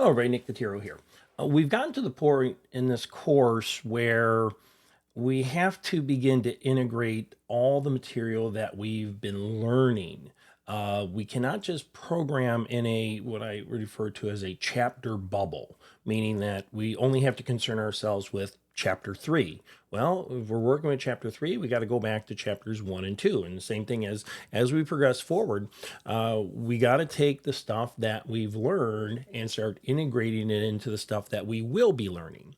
Oh, Ray Nick Catiro here. We've gotten to the point in this course where we have to begin to integrate all the material that we've been learning. We cannot just program in a what I refer to as a chapter bubble, meaning that we only have to concern ourselves with chapter 3. Well, if we're working with chapter 3, we got to go back to chapters 1 and 2. And the same thing as we progress forward, we got to take the stuff that we've learned and start integrating it into the stuff that we will be learning.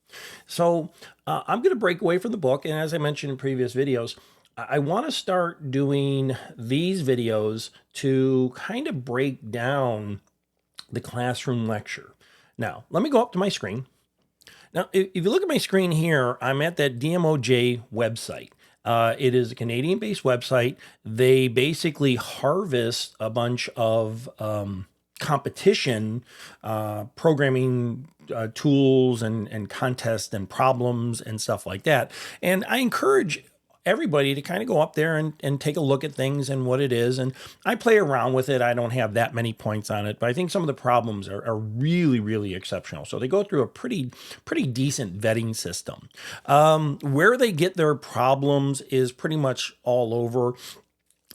So I'm going to break away from the book. And as I mentioned in previous videos, I want to start doing these videos to kind of break down the classroom lecture. Now, let me go up to my screen. Now, if you look at my screen here, I'm at that DMOJ website. It is a Canadian-based website. They basically harvest a bunch of competition programming tools and contests and problems and stuff like that. And I encourage everybody to kind of go up there and take a look at things and what it is. And I play around with it. I don't have that many points on it, but I think some of the problems are really, really exceptional. So they go through a pretty decent vetting system. Where they get their problems is pretty much all over.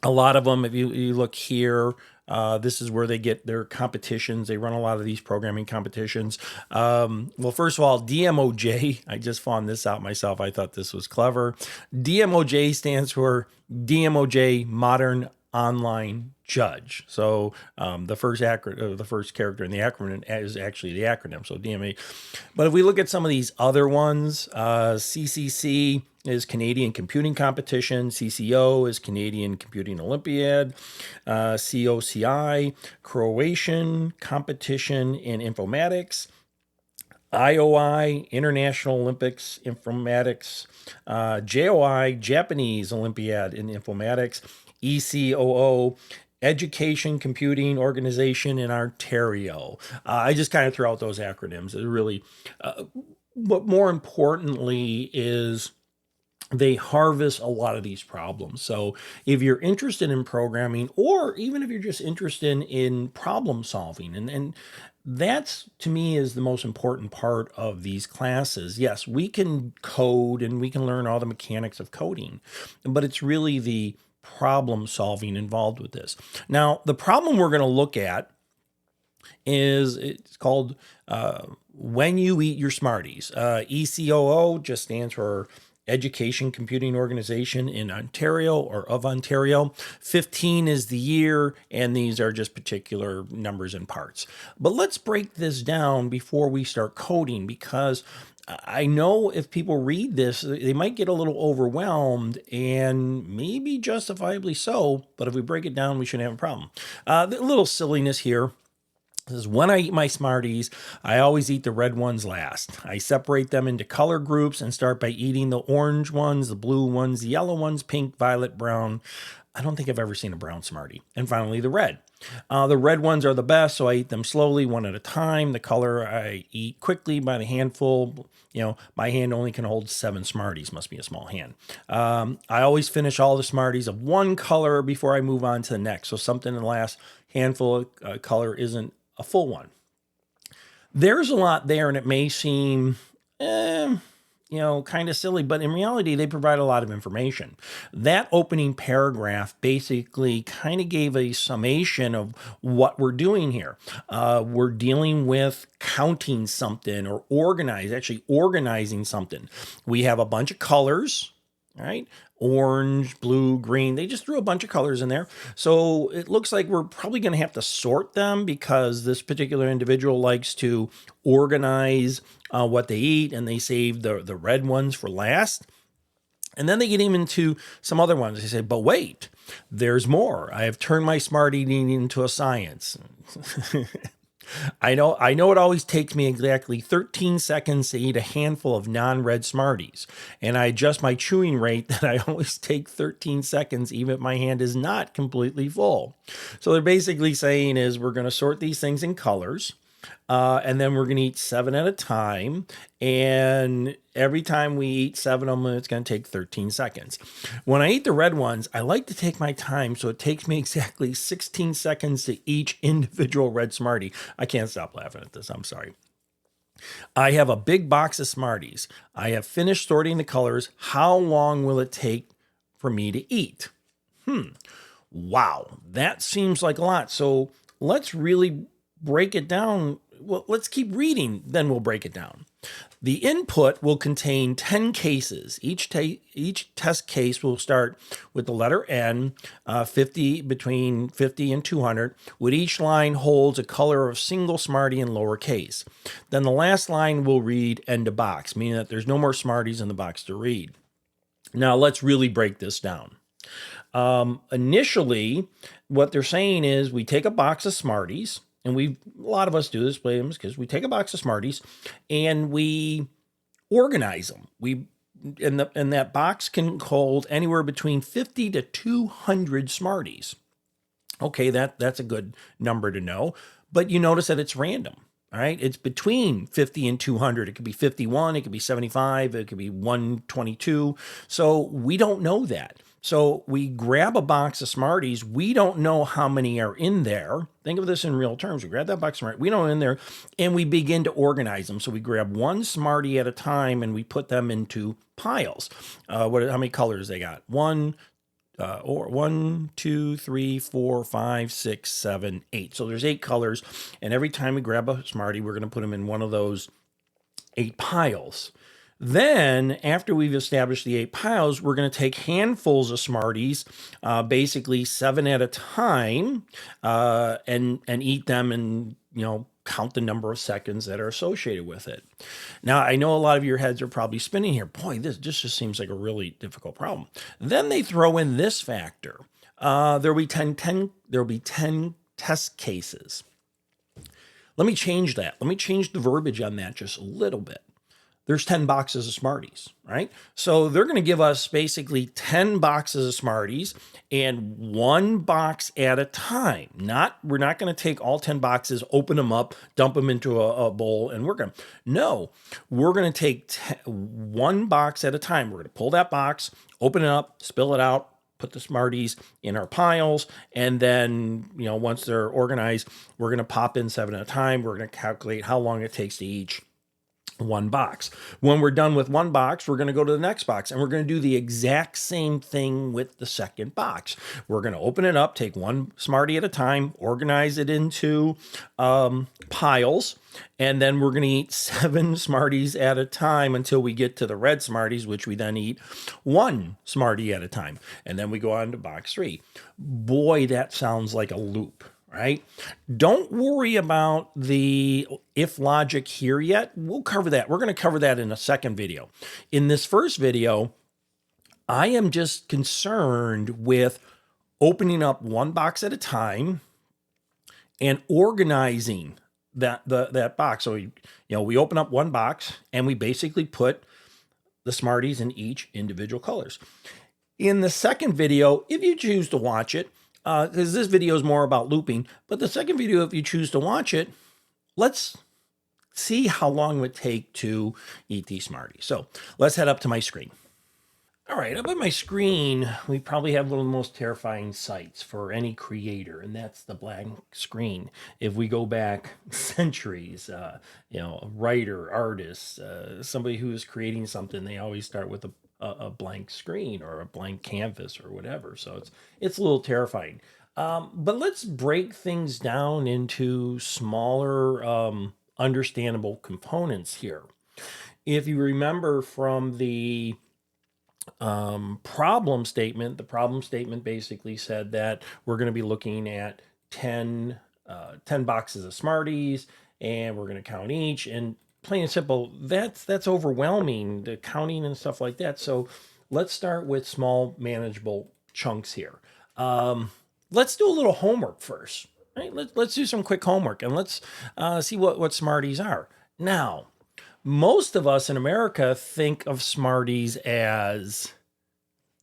A lot of them, if you look here, this is where they get their competitions. They run a lot of these programming competitions. Well, first of all, DMOJ, I just found this out myself. I thought this was clever. DMOJ stands for DMOJ Modern Online Judge. So the first character in the acronym is actually the acronym, so DMA. But if we look at some of these other ones, CCC is Canadian Computing Competition, CCO is Canadian Computing Olympiad, COCI, Croatian Competition in Informatics, IOI, International Olympics Informatics, JOI, Japanese Olympiad in Informatics, ECOO, Education Computing Organization in Ontario. I just kind of throw out those acronyms. It really, but more importantly is they harvest a lot of these problems. So if you're interested in programming, or even if you're just interested in problem solving, and that's, to me, is the most important part of these classes. Yes, we can code and we can learn all the mechanics of coding, but it's really the problem solving involved with this. Now, the problem we're going to look at is it's called When You Eat Your Smarties. ECOO just stands for Education Computing Organization in Ontario or of Ontario. 15 is the year, and these are just particular numbers and parts. But let's break this down before we start coding, because I know if people read this, they might get a little overwhelmed, and maybe justifiably so, but if we break it down, we shouldn't have a problem. A little silliness here. This is when I eat my Smarties, I always eat the red ones last. I separate them into color groups and start by eating the orange ones, the blue ones, the yellow ones, pink, violet, brown. I don't think I've ever seen a brown Smartie. And finally, the red. The red ones are the best, so I eat them slowly, one at a time. The color I eat quickly by the handful. You know, my hand only can hold 7 Smarties. Must be a small hand. I always finish all the Smarties of one color before I move on to the next. So something in the last handful of color isn't a full one. There's a lot there, and it may seem, kind of silly, but in reality, they provide a lot of information. That opening paragraph basically kind of gave a summation of what we're doing here. We're dealing with counting something or organizing something. We have a bunch of colors, right? Orange, blue, green. They just threw a bunch of colors in there. So it looks like we're probably going to have to sort them, because this particular individual likes to organize what they eat, and they save the red ones for last. And then they get into some other ones. They say, but wait, there's more. I have turned my smart eating into a science. I know it always takes me exactly 13 seconds to eat a handful of non-red Smarties, and I adjust my chewing rate that I always take 13 seconds even if my hand is not completely full. So they're basically saying is we're going to sort these things in colors. And then we're going to eat 7 at a time. And every time we eat 7 of them, it's going to take 13 seconds. When I eat the red ones, I like to take my time. So it takes me exactly 16 seconds to each individual red Smartie. I can't stop laughing at this. I'm sorry. I have a big box of Smarties. I have finished sorting the colors. How long will it take for me to eat? Wow, that seems like a lot. So let's really break it down. Well, let's keep reading, then we'll break it down. The input will contain 10 cases. Each test case will start with the letter N, 50 between 50 and 200, with each line holds a color of single Smartie in lowercase. Then the last line will read end of box, meaning that there's no more Smarties in the box to read. Now let's really break this down. Initially, what they're saying is we take a box of Smarties, and a lot of us do this, because we take a box of Smarties and we organize them. And that box can hold anywhere between 50 to 200 Smarties. Okay, that's a good number to know, but you notice that it's random. All right, it's between 50 and 200. It could be 51, it could be 75, it could be 122. So we don't know that. So we grab a box of Smarties. We don't know how many are in there. Think of this in real terms. We grab that box of Smarties. We don't know in there, and we begin to organize them. So we grab one Smartie at a time, and we put them into piles. How many colors they got? Or 1, 2, 3, 4, 5, 6, 7, 8. So there's 8 colors. And every time we grab a Smartie, we're going to put them in one of those 8 piles. Then, after we've established the 8 piles, we're going to take handfuls of Smarties, basically 7 at a time, and eat them, and count the number of seconds that are associated with it. Now, I know a lot of your heads are probably spinning here. Boy, this just seems like a really difficult problem. Then they throw in this factor. There'll be 10 test cases. Let me change that. Let me change the verbiage on that just a little bit. There's 10 boxes of Smarties, right? So they're going to give us basically 10 boxes of Smarties, and one box at a time. We're not going to take all 10 boxes, open them up, dump them into a bowl, and work them. No, we're going to take one box at a time. We're going to pull that box, open it up, spill it out, put the Smarties in our piles, and then, once they're organized, we're going to pop in 7 at a time. We're going to calculate how long it takes to each one box. When we're done with one box, we're going to go to the next box, and we're going to do the exact same thing with the second box. We're going to open it up, take one Smartie at a time, organize it into piles, and then we're going to eat 7 Smarties at a time until we get to the red Smarties, which we then eat 1 Smartie at a time. And then we go on to box 3. Boy, that sounds like a loop. Right? Don't worry about the if logic here yet. We'll cover that. We're going to cover that in a second video. In this first video, I am just concerned with opening up one box at a time and organizing that box. So we open up one box and we basically put the Smarties in each individual colors. In the second video, if you choose to watch it, because this video is more about looping, but the second video, if you choose to watch it, let's see how long it would take to eat these Smarties. So let's head up to my screen. All right, up at my screen, we probably have one of the most terrifying sights for any creator, and that's the blank screen. If we go back centuries, a writer, artist, somebody who is creating something, they always start with a blank screen or a blank canvas or whatever. So it's a little terrifying. But let's break things down into smaller, understandable components here. If you remember from the problem statement, the problem statement basically said that we're going to be looking at 10 boxes of Smarties, and we're going to count each. And plain and simple, that's overwhelming, the counting and stuff like that. So let's start with small, manageable chunks here. Let's do a little homework first. Right? Let's do some quick homework, and let's see what Smarties are. Now, most of us in America think of Smarties as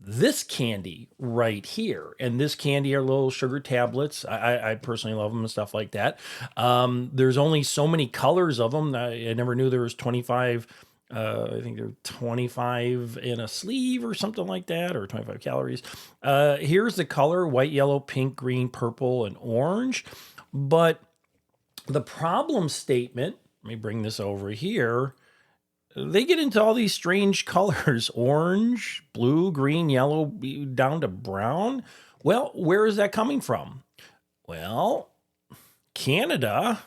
this candy right here. And this candy are little sugar tablets. I personally love them and stuff like that. There's only so many colors of them. I never knew there was 25. I think there are 25 in a sleeve or something like that, or 25 calories. Here's the color: white, yellow, pink, green, purple, and orange. But the problem statement, let me bring this over here. They get into all these strange colors: orange, blue, green, yellow, down to brown. Well, where is that coming from? Well, Canada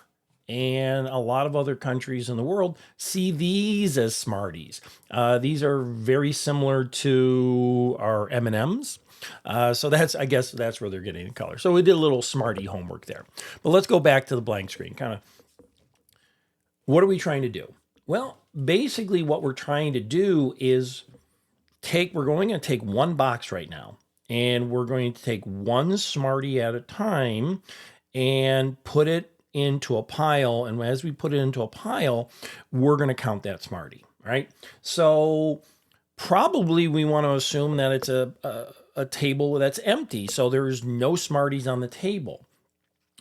and a lot of other countries in the world see these as Smarties. These are very similar to our M&Ms. So I guess that's where they're getting the color. So we did a little Smartie homework there. But let's go back to the blank screen. Kind of, what are we trying to do? Well, basically what we're trying to do is we're going to take one box right now, and we're going to take one Smartie at a time and put it into a pile. And as we put it into a pile, we're going to count that Smartie, right? So probably we want to assume that it's a table that's empty. So there's no Smarties on the table.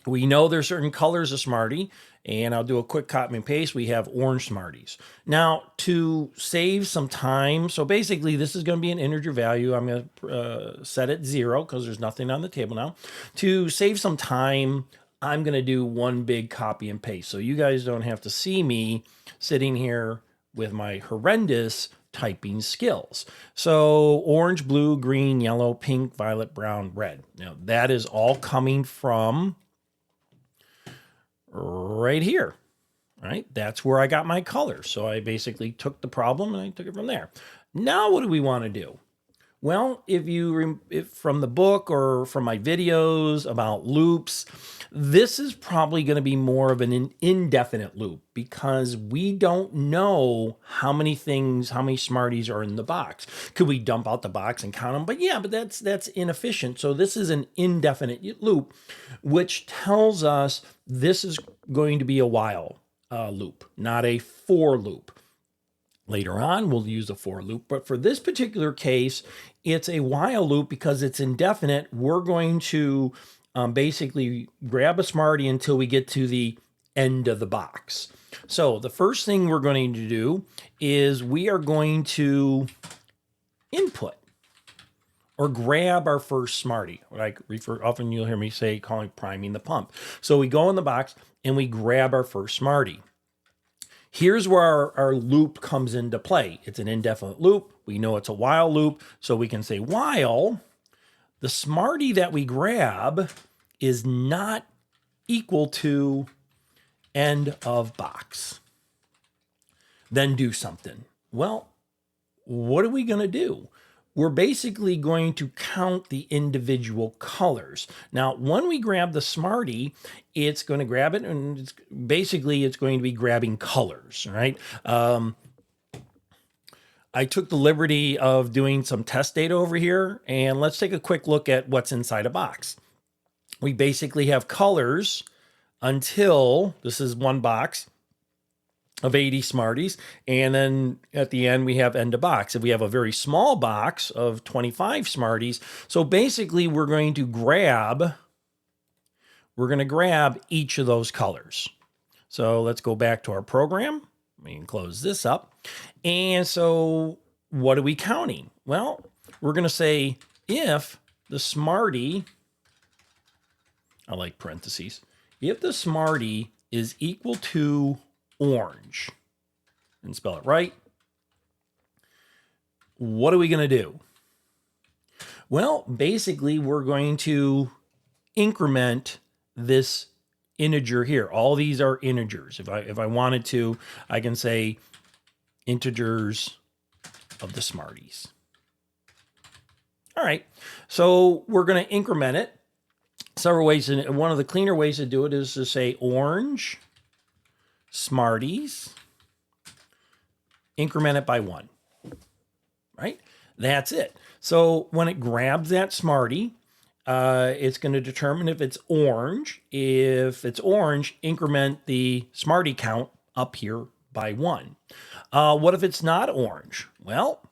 We know there's certain colors of Smartie, and I'll do a quick copy and paste. We have orange Smarties. Now, to save some time, so basically this is going to be an integer value. I'm going to set it 0 because there's nothing on the table now. To save some time, I'm going to do one big copy and paste, so you guys don't have to see me sitting here with my horrendous typing skills. So orange, blue, green, yellow, pink, violet, brown, red. Now, that is all coming from right here, right? That's where I got my colors. So I basically took the problem and I took it from there. Now, what do we want to do? Well, if from the book or from my videos about loops, this is probably going to be more of an indefinite loop because we don't know how many Smarties are in the box. Could we dump out the box and count them? But that's inefficient. So this is an indefinite loop, which tells us this is going to be a while loop, not a for loop. Later on, we'll use a for loop, but for this particular case, it's a while loop because it's indefinite. We're going to basically grab a Smartie until we get to the end of the box. So the first thing we're going to do is we are going to input or grab our first Smartie. Often you'll hear me calling priming the pump. So we go in the box and we grab our first Smartie. Here's where our loop comes into play. It's an indefinite loop. We know it's a while loop, so we can say while the Smartie that we grab is not equal to end of box. Then do something. Well, what are we going to do? We're basically going to count the individual colors. Now, when we grab the Smartie, it's going to grab it, and it's going to be grabbing colors, right? I took the liberty of doing some test data over here, and let's take a quick look at what's inside a box. We basically have colors until this is one box of 80 Smarties, and then at the end we have end of box. If we have a very small box of 25 Smarties, so basically we're going to grab each of those colors. So let's go back to our program. We can close this up. And so what are we counting? Well, we're going to say if the Smartie, I like parentheses, if the Smartie is equal to orange, and spell it right, what are we going to do? Well, basically, we're going to increment this integer here. All these are integers. If I wanted to, I can say integers of the Smarties. All right, so we're going to increment it several ways. And one of the cleaner ways to do it is to say orange Smarties, increment it by 1, right? That's it. So when it grabs that Smartie, it's going to determine if it's orange. If it's orange, increment the Smartie count up here by 1. What if it's not orange? Well,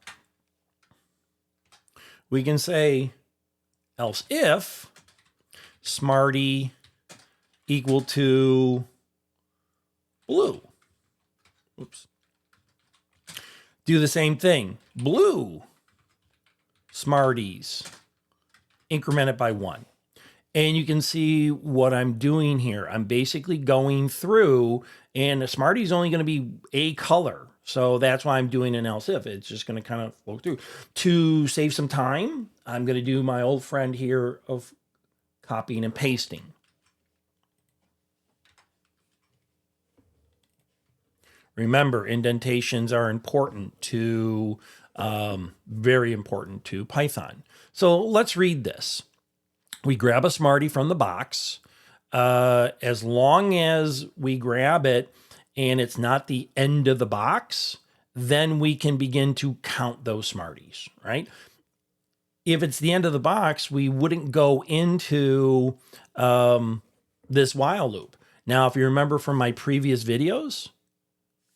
we can say else if Smarty equal to blue. Oops. Do the same thing. Blue Smarties, increment it by 1. And you can see what I'm doing here. I'm basically going through, and a Smartie is only going to be a color. So that's why I'm doing an else if. It's just going to kind of flow through. To save some time, I'm going to do my old friend here of copying and pasting. Remember, indentations are important to, very important to Python. So let's read this. We grab a Smartie from the box. As long as we grab it and it's not the end of the box, then we can begin to count those Smarties, right? If it's the end of the box, we wouldn't go into this while loop. Now, if you remember from my previous videos,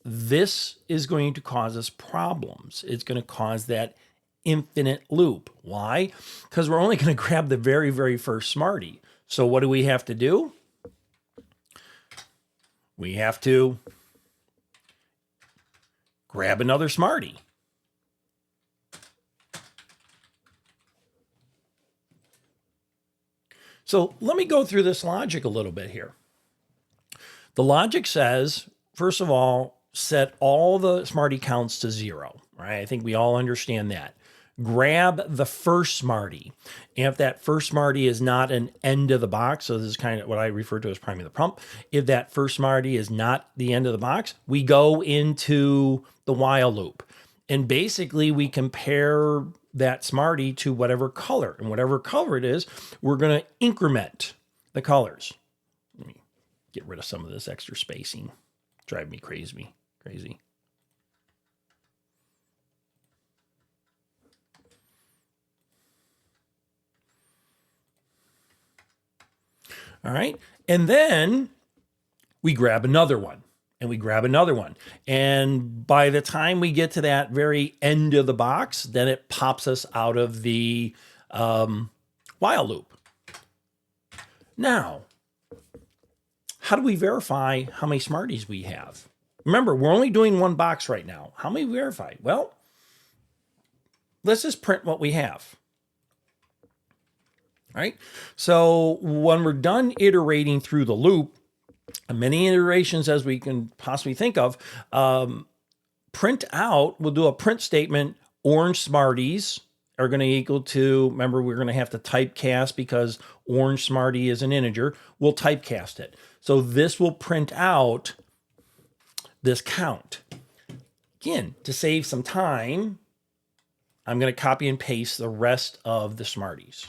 this is going to cause us problems. It's going to cause that infinite loop. Why? Because we're only going to grab the very, very first Smartie. So what do we have to do? We have to grab another Smartie. So let me go through this logic a little bit here. The logic says, first of all, set all the Smartie counts to 0, right? I think we all understand that. Grab the first Smartie. And if that first Smartie is not an end of the box, so this is kind of what I refer to as priming the pump. If that first Smartie is not the end of the box, we go into the while loop. And basically we compare that Smartie to whatever color. And whatever color it is, we're going to increment the colors. Let me get rid of some of this extra spacing. Drive me crazy. All right. And then we grab another one and we grab another one. And by the time we get to that very end of the box, then it pops us out of the while loop. Now, how do we verify how many Smarties we have? Remember, we're only doing one box right now. How many verify? Well, let's just print what we have. All right. So when we're done iterating through the loop, many iterations as we can possibly think of, print out, we'll do a print statement, orange Smarties are going to equal to, remember, we're going to have to typecast because orange Smartie is an integer. We'll typecast it. So this will print out this count. Again, to save some time, I'm going to copy and paste the rest of the Smarties,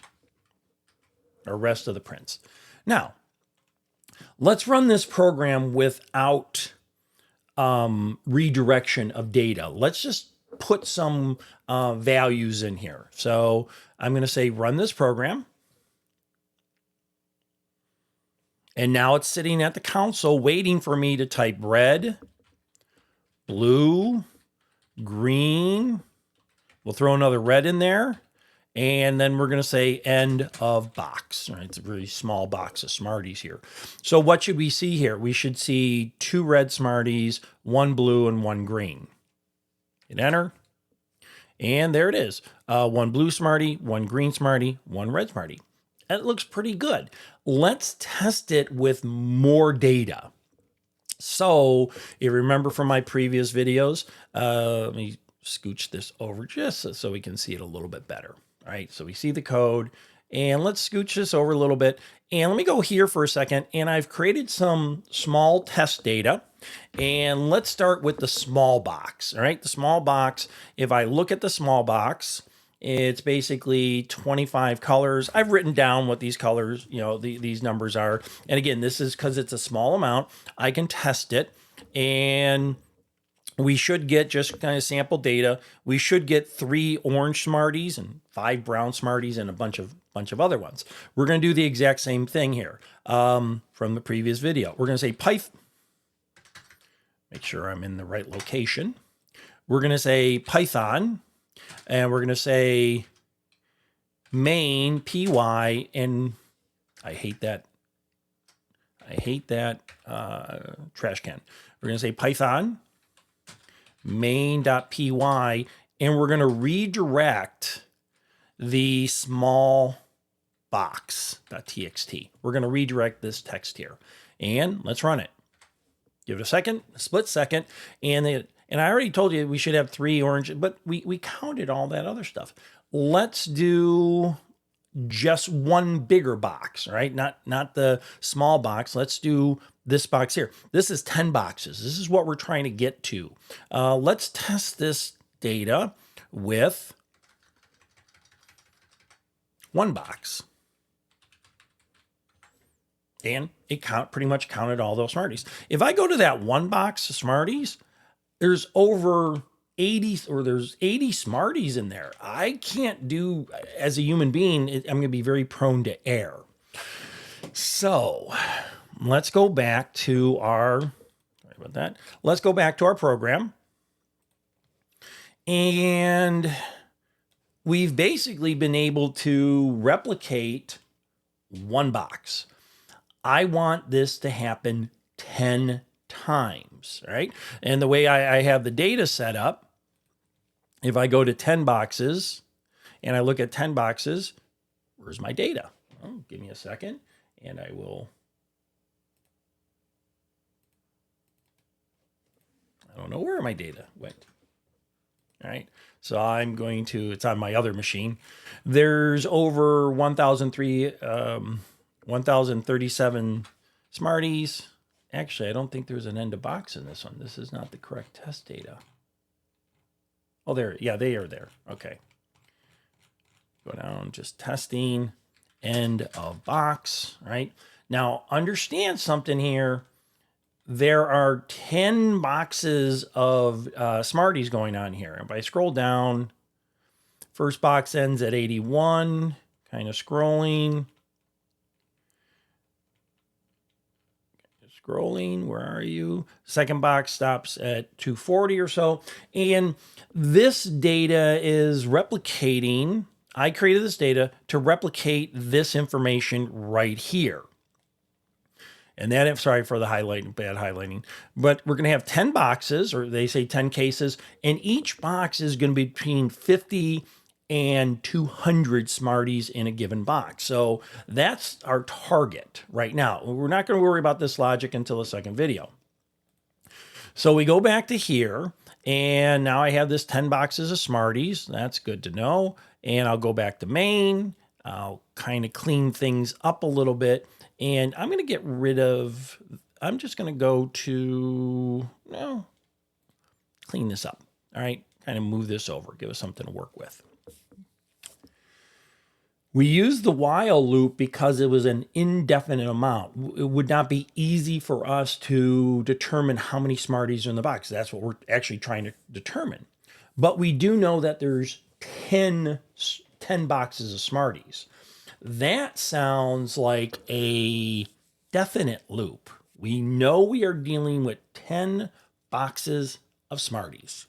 or rest of the prints. Now, let's run this program without redirection of data. Let's just put some values in here. So I'm going to say run this program. And now it's sitting at the console waiting for me to type red, blue, green. We'll throw another red in there. And then we're going to say end of box. Right? It's a really small box of Smarties here. So what should we see here? We should see 2 red Smarties, 1 blue, and 1 green. Hit enter. And there it is. 1 blue Smartie, 1 green Smartie, 1 red Smartie. That looks pretty good. Let's test it with more data. So if you remember from my previous videos, let me scooch this over just so we can see it a little bit better. All right, so we see the code, and let's scooch this over a little bit. And let me go here for a second, and I've created some small test data. And let's start with the small box. All right, the small box, if I look at the small box, it's basically 25 colors. I've written down what these colors, these numbers are. And again, this is because it's a small amount. I can test it, and we should get just kind of sample data. We should get 3 orange Smarties and 5 brown Smarties and a bunch of other ones. We're going to do the exact same thing here from the previous video. We're going to say Python. Make sure I'm in the right location. We're going to say Python, and we're going to say main py, and I hate that trash can. We're going to say Python main.py, and we're going to redirect the small box.txt. We're going to redirect this text here, and let's run it. Give it a split second, and I already told you we should have 3 orange, but we counted all that other stuff. Let's do just one bigger box, right? Not the small box. Let's do this box here. This is 10 boxes. This is what we're trying to get to. Let's test this data with 1 box. And it pretty much counted all those Smarties. If I go to that 1 box of Smarties, there's over 80, or there's 80 Smarties in there. I can't do, as a human being, I'm going to be very prone to error. So let's go back to let's go back to our program. And we've basically been able to replicate 1 box. I want this to happen 10 times, right? And the way I have the data set up, if I go to 10 boxes and I look at 10 boxes, where's my data? Oh, give me a second and I don't know where my data went. All right. So I'm going to, it's on my other machine. There's over 1,037 Smarties. Actually, I don't think there's an end of box in this one. This is not the correct test data. Oh, there. Yeah, they are there. Okay. Go down, just testing, end of box, right? Now, understand something here. There are 10 boxes of Smarties going on here. If I scroll down, first box ends at 81, kind of scrolling. Where are you? Second box stops at 240 or so. And this data is replicating. I created this data to replicate this information right here. And then, sorry for the highlighting, bad highlighting, but we're going to have 10 boxes, or they say 10 cases, and each box is going to be between 50 and 200 Smarties in a given box. So that's our target right now. We're not going to worry about this logic until the second video. So we go back to here, and now I have this 10 boxes of Smarties. That's good to know. And I'll go back to main. I'll kind of clean things up a little bit. And I'm going to get rid of, I'm just going to go to, clean this up. All right, kind of move this over, give us something to work with. We used the while loop because it was an indefinite amount. It would not be easy for us to determine how many Smarties are in the box. That's what we're actually trying to determine. But we do know that there's 10 boxes of Smarties. That sounds like a definite loop. We know we are dealing with 10 boxes of Smarties.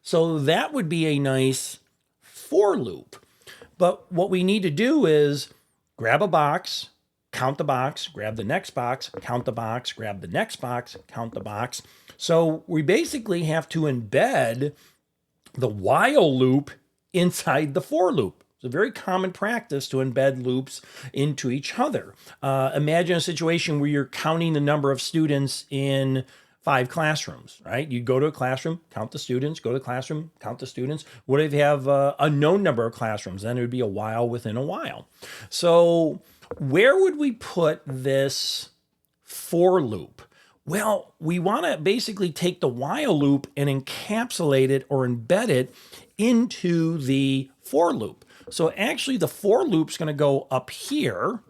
So that would be a nice for loop. But what we need to do is grab a box, count the box, grab the next box, count the box, grab the next box, count the box. So we basically have to embed the while loop inside the for loop. It's a very common practice to embed loops into each other. Imagine a situation where you're counting the number of students in 5 classrooms, right? You go to a classroom, count the students, go to the classroom, count the students. What if you have a known number of classrooms? Then it would be a while within a while. So where would we put this for loop? Well, we want to basically take the while loop and encapsulate it or embed it into the for loop. So actually the for loop's going to go up here,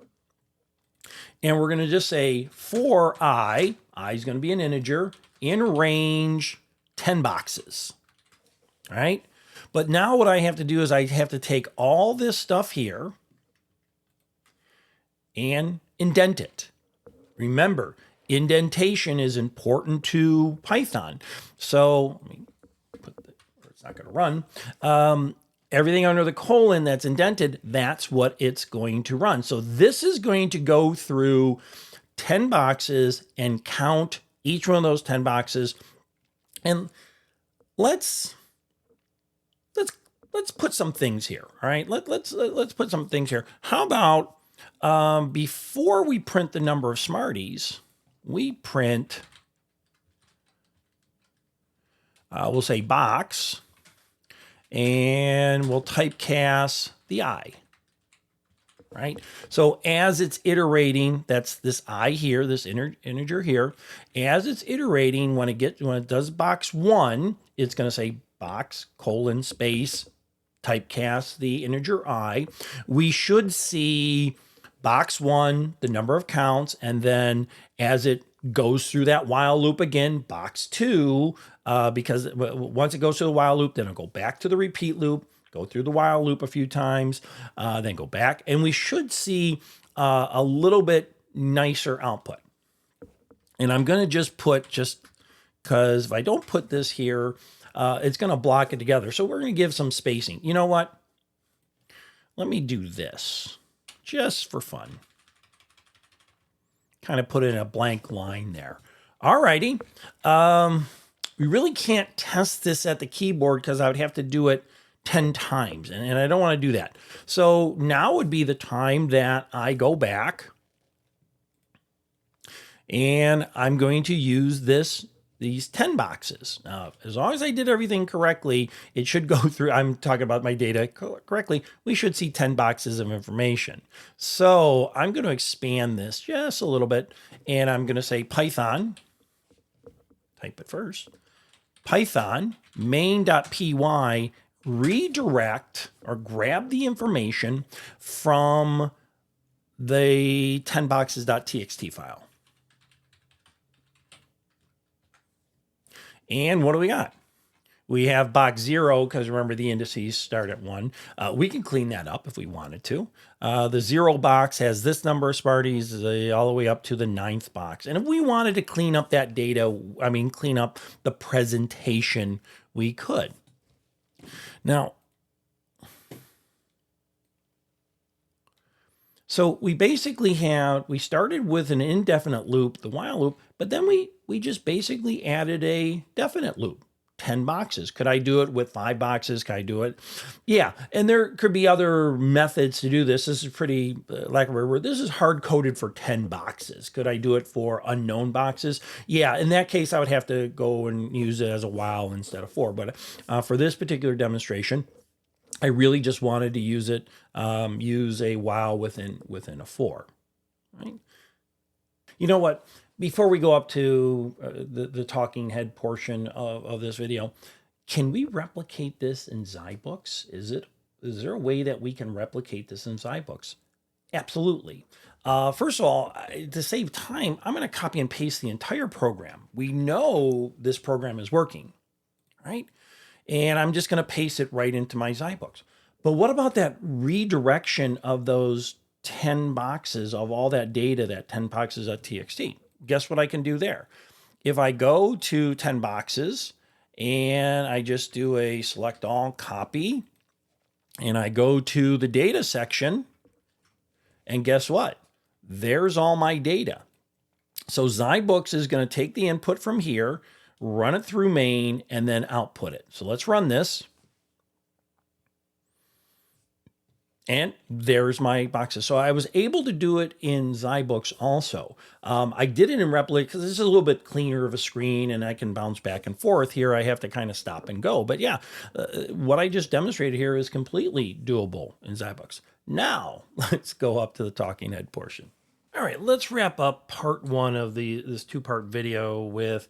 and we're going to just say for I is going to be an integer, in range 10 boxes, all right? But now what I have to do is I have to take all this stuff here and indent it. Remember, indentation is important to Python. So let me put it's not going to run. Everything under the colon that's indented, that's what it's going to run. So this is going to go through 10 boxes and count each one of those 10 boxes. And let's put some things here. All right, let's put some things here. How about before we print the number of Smarties, we print, we'll say box, and we'll typecast the I. Right? So as it's iterating, that's this I here, this integer here. As it's iterating, when it does box 1, it's going to say box colon space typecast the integer I. We should see box 1, the number of counts, and then as it goes through that while loop again, box 2, because once it goes through the while loop, then it'll go back to the repeat loop, go through the while loop a few times, then go back, and we should see a little bit nicer output. And I'm going to just put, just because if I don't put this here, it's going to block it together. So we're going to give some spacing. You know what? Let me do this just for fun. Kind of put in a blank line there. All righty. We really can't test this at the keyboard because I would have to do it 10 times, and I don't want to do that. So now would be the time that I go back, and I'm going to use these 10 boxes. Now, as long as I did everything correctly, it should go through, I'm talking about my data correctly, we should see 10 boxes of information. So I'm going to expand this just a little bit, and I'm going to say Python, type it first, Python main.py redirect or grab the information from the 10boxes.txt file. And what do we got? We have box 0, because remember the indices start at 1. We can clean that up if we wanted to. The 0 box has this number of Smarties all the way up to the 9th box. And if we wanted to clean up that data, clean up the presentation, we could. Now, so we basically we started with an indefinite loop, the while loop, but then we just basically added a definite loop, 10 boxes. Could I do it with 5 boxes? Could I do it? Yeah, and there could be other methods to do this. This is pretty, lack of a word, this is hard-coded for 10 boxes. Could I do it for unknown boxes? Yeah, in that case, I would have to go and use it as a while instead of for. But for this particular demonstration, I really just wanted to use it, use a while within a for. Right? You know what? Before we go up to the talking head portion of this video, can we replicate this in Zybooks? Is there a way that we can replicate this in Zybooks? Absolutely. First of all, to save time, I'm going to copy and paste the entire program. We know this program is working, right? And I'm just going to paste it right into my Zybooks. But what about that redirection of those 10 boxes of all that data, that 10 boxes.txt? Guess what I can do there? If I go to 10 boxes and I just do a select all copy and I go to the data section, and guess what? There's all my data. So Zybooks is going to take the input from here, run it through main, and then output it. So let's run this. And there's my boxes. So I was able to do it in Zybooks also. I did it in Replicate because this is a little bit cleaner of a screen and I can bounce back and forth. Here I have to kind of stop and go. But yeah, what I just demonstrated here is completely doable in Zybooks. Now, let's go up to the talking head portion. All right, let's wrap up part 1 of this 2-part video with,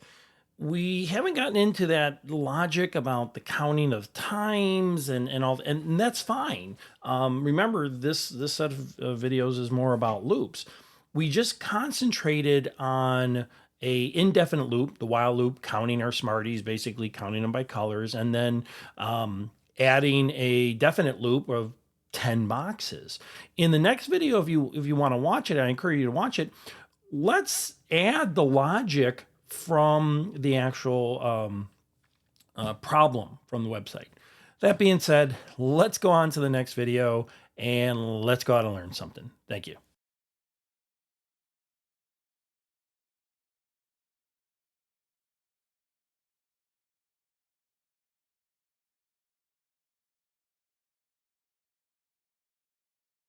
we haven't gotten into that logic about the counting of times and all, and that's fine. Remember, this set of videos is more about loops. We just concentrated on a indefinite loop, the while loop, counting our Smarties, basically counting them by colors, and then adding a definite loop of 10 boxes. In the next video, if you want to watch it, I encourage you to watch it. Let's add the logic from the actual problem from the website. That being said, let's go on to the next video and let's go out and learn something. Thank you.